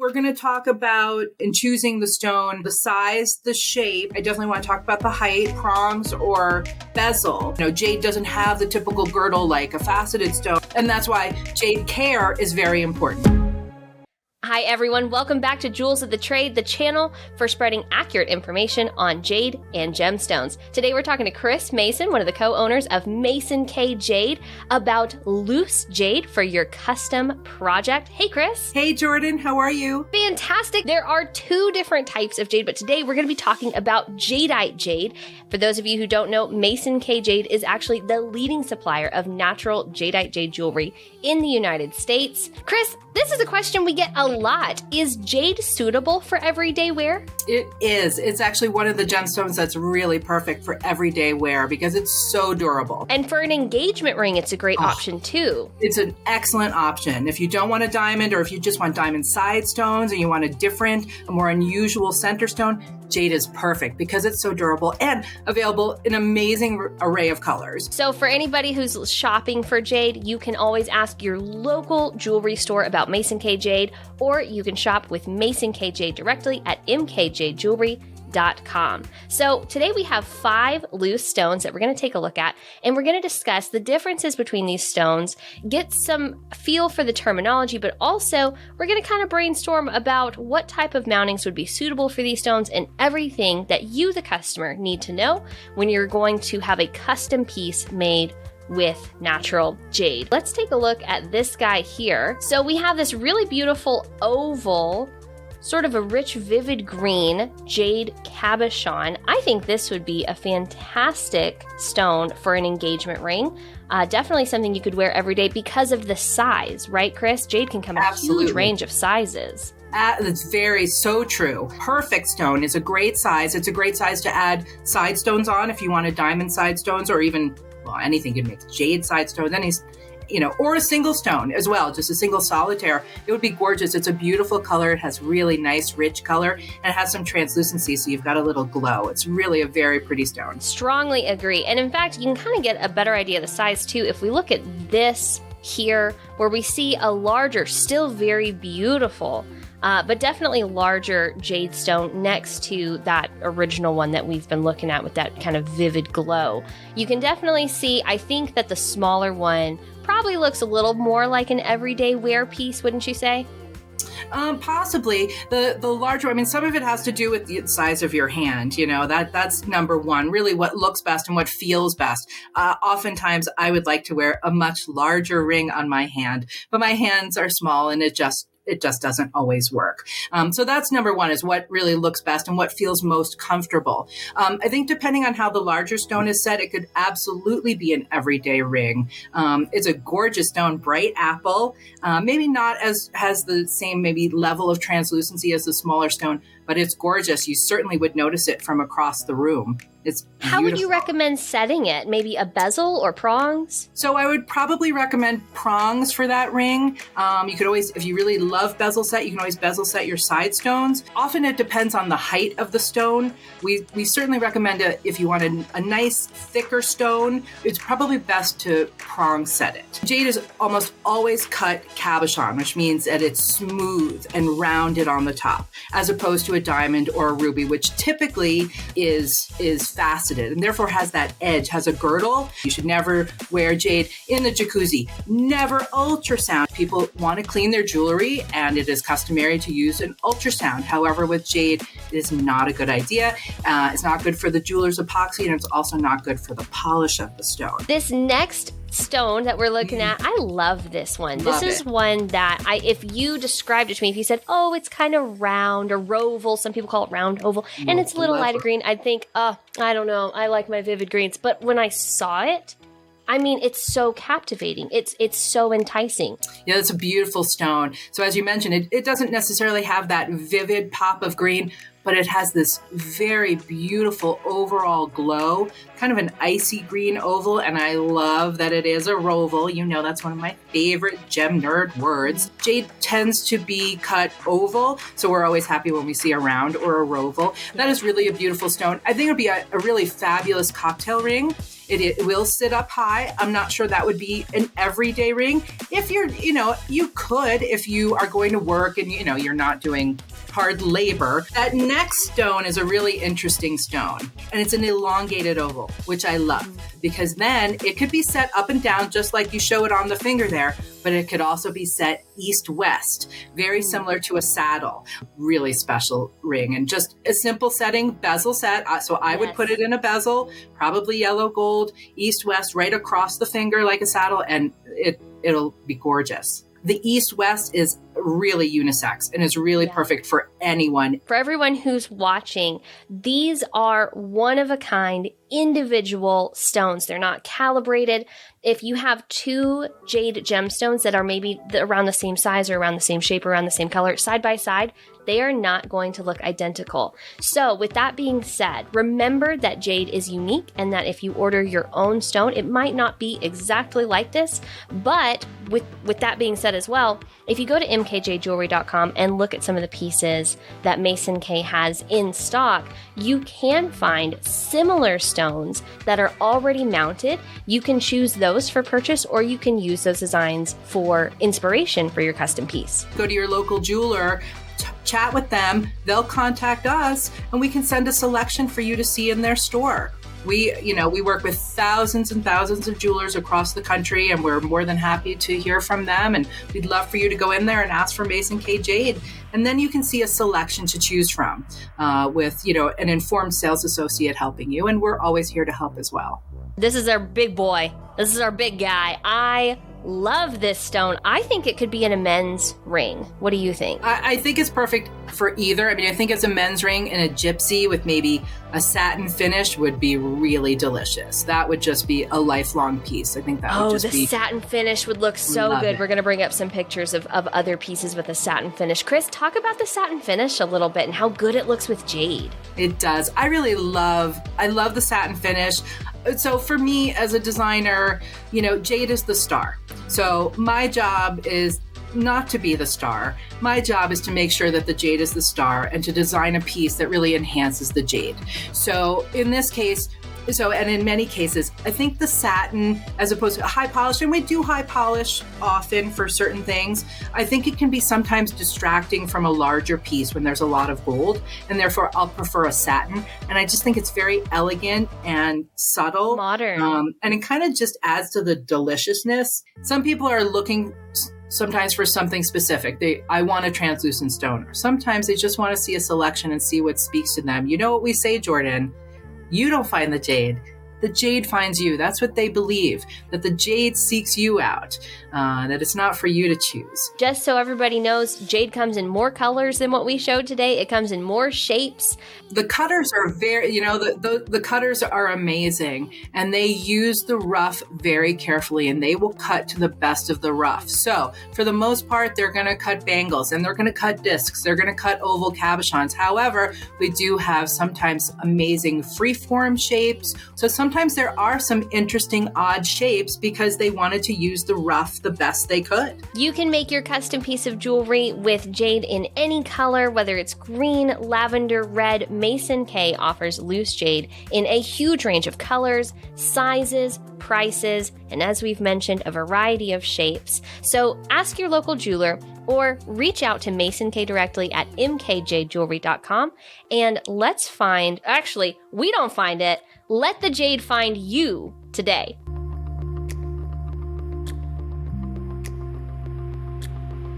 We're going to talk about, in choosing the stone, the size, the shape. I definitely want to talk about the height, prongs, or bezel. Jade doesn't have the typical girdle like a faceted stone, and that's why jade care is very important. Hi everyone, welcome back to Jewels of the Trade, the channel for spreading accurate information on jade and gemstones. Today we're talking to Kris Mason, one of the co-owners of Mason-Kay Jade, about loose jade for your custom project. Hey Kris. Hey Jordan, how are you? Fantastic. There are two different types of jade, but today we're going to be talking about Jadeite jade. For those of you who don't know, Mason-Kay Jade is actually the leading supplier of natural Jadeite jade jewelry in the United States. Kris, this is a question we get a lot. Is jade suitable for everyday wear? It is. It's actually one of the gemstones that's really perfect for everyday wear because it's so durable. And for an engagement ring, it's a great option too. It's an excellent option. If you don't want a diamond, or if you just want diamond side stones and you want a more unusual center stone, jade is perfect because it's so durable and available in an amazing array of colors. So for anybody who's shopping for jade, you can always ask your local jewelry store about Mason-Kay Jade, or you can shop with Mason-Kay Jade directly at mkjjewelry.com. So today we have 5 loose stones that we're going to take a look at, and we're going to discuss the differences between these stones, get some feel for the terminology, but also we're going to kind of brainstorm about what type of mountings would be suitable for these stones and everything that you, the customer, need to know when you're going to have a custom piece made with natural jade. Let's take a look at this guy here. So we have this really beautiful oval, sort of a rich, vivid green jade cabochon. I think this would be a fantastic stone for an engagement ring. Definitely something you could wear every day because of the size, right, Kris? Jade can come in a huge range of sizes. That's so true. Perfect stone is a great size. It's a great size to add side stones on if you want a diamond side stones, or even anything. You can make jade side stones, or a single stone as well, just a single solitaire. It would be gorgeous. It's a beautiful color. It has really nice, rich color, and it has some translucency, so you've got a little glow. It's really a very pretty stone. Strongly agree. And in fact, you can kind of get a better idea of the size too if we look at this here, where we see a larger, still very beautiful, but definitely larger jade stone next to that original one that we've been looking at with that kind of vivid glow. You can definitely see, I think that the smaller one probably looks a little more like an everyday wear piece, wouldn't you say? Possibly. The larger, some of it has to do with the size of your hand. That's number one, really what looks best and what feels best. Oftentimes I would like to wear a much larger ring on my hand, but my hands are small and it just doesn't always work. So that's number one, is what really looks best and what feels most comfortable. I think depending on how the larger stone is set, it could absolutely be an everyday ring. It's a gorgeous stone, bright apple, maybe not has the same maybe level of translucency as the smaller stone, but it's gorgeous. You certainly would notice it from across the room. It's beautiful. How would you recommend setting it? Maybe a bezel or prongs? So I would probably recommend prongs for that ring. You could always, if you really love bezel set, you can always bezel set your side stones. Often it depends on the height of the stone. We certainly recommend it if you want a nice thicker stone. It's probably best to prong set it. Jade is almost always cut cabochon, which means that it's smooth and rounded on the top, as opposed to a diamond or a ruby, which typically is faceted and therefore has that edge, has a girdle. You should never wear jade in the jacuzzi. Never ultrasound. People want to clean their jewelry, and it is customary to use an ultrasound. However, with jade, it is not a good idea. It's not good for the jeweler's epoxy, and it's also not good for the polish of the stone. This next stone that we're looking at, I love this one. This is one that if you described it to me, if you said, oh, it's kind of round or roval, some people call it round oval, and it's a little lighter green, I'd think, oh, I don't know, I like my vivid greens. But when I saw it, it's so captivating. It's so enticing. Yeah, it's a beautiful stone. So as you mentioned, it doesn't necessarily have that vivid pop of green, but it has this very beautiful overall glow, kind of an icy green oval, and I love that it is a roval. That's one of my favorite gem nerd words. Jade tends to be cut oval, so we're always happy when we see a round or a roval. That is really a beautiful stone. I think it would be a really fabulous cocktail ring. It will sit up high. I'm not sure that would be an everyday ring. If you're, you could, if you are going to work and, you're not doing hard labor. That next stone is a really interesting stone, and it's an elongated oval, which I love because then it could be set up and down just like you show it on the finger there, but it could also be set east-west, very similar to a saddle. Really special ring, and just a simple setting, bezel set. So I would put it in a bezel, probably yellow gold, east-west, right across the finger like a saddle, and it'll be gorgeous. The east-west is really unisex and is really perfect for anyone. For everyone who's watching, these are one-of-a-kind individual stones. They're not calibrated. If you have two jade gemstones that are maybe around the same size or around the same shape or around the same color side by side, they are not going to look identical. So with that being said, remember that jade is unique and that if you order your own stone, it might not be exactly like this. But with that being said as well, if you go to mkjjewelry.com and look at some of the pieces that Mason-Kay has in stock, you can find similar stones that are already mounted. You can choose those for purchase, or you can use those designs for inspiration for your custom piece. Go to your local jeweler, chat with them, they'll contact us, and we can send a selection for you to see in their store. We work with thousands and thousands of jewelers across the country, and we're more than happy to hear from them. And we'd love for you to go in there and ask for Mason-Kay Jade. And then you can see a selection to choose from with, an informed sales associate helping you. And we're always here to help as well. This is our big boy. This is our big guy. I love this stone. I think it could be in a men's ring. What do you think? I think it's perfect for either. I mean, I think it's a men's ring, and a gypsy with maybe a satin finish would be really delicious. That would just be a lifelong piece. I think that would just be... the satin finish would look so good. We're going to bring up some pictures of other pieces with a satin finish. Kris, talk about the satin finish a little bit and how good it looks with jade. It does. I love the satin finish. So for me as a designer, jade is the star. So my job is not to be the star. My job is to make sure that the jade is the star and to design a piece that really enhances the jade. So in this case, and in many cases, I think the satin, as opposed to high polish, and we do high polish often for certain things, I think it can be sometimes distracting from a larger piece when there's a lot of gold, and therefore I'll prefer a satin. And I just think it's very elegant and subtle. Modern. And it kind of just adds to the deliciousness. Some people are looking sometimes for something specific. I want a translucent stone. Or sometimes they just want to see a selection and see what speaks to them. You know what we say, Jordan? You don't find the jade. The jade finds you. That's what they believe, that the jade seeks you out, that it's not for you to choose. Just so everybody knows, jade comes in more colors than what we showed today. It comes in more shapes. The cutters are the cutters are amazing, and they use the rough very carefully, and they will cut to the best of the rough. So for the most part, they're going to cut bangles, and they're going to cut discs. They're going to cut oval cabochons. However, we do have sometimes amazing freeform shapes. So sometimes there are some interesting odd shapes because they wanted to use the rough the best they could. You can make your custom piece of jewelry with jade in any color, whether it's green, lavender, red. Mason-Kay offers loose jade in a huge range of colors, sizes, prices, and as we've mentioned, a variety of shapes. So ask your local jeweler or reach out to Mason-Kay directly at mkjjewelry.com and we don't find it. Let the jade find you today.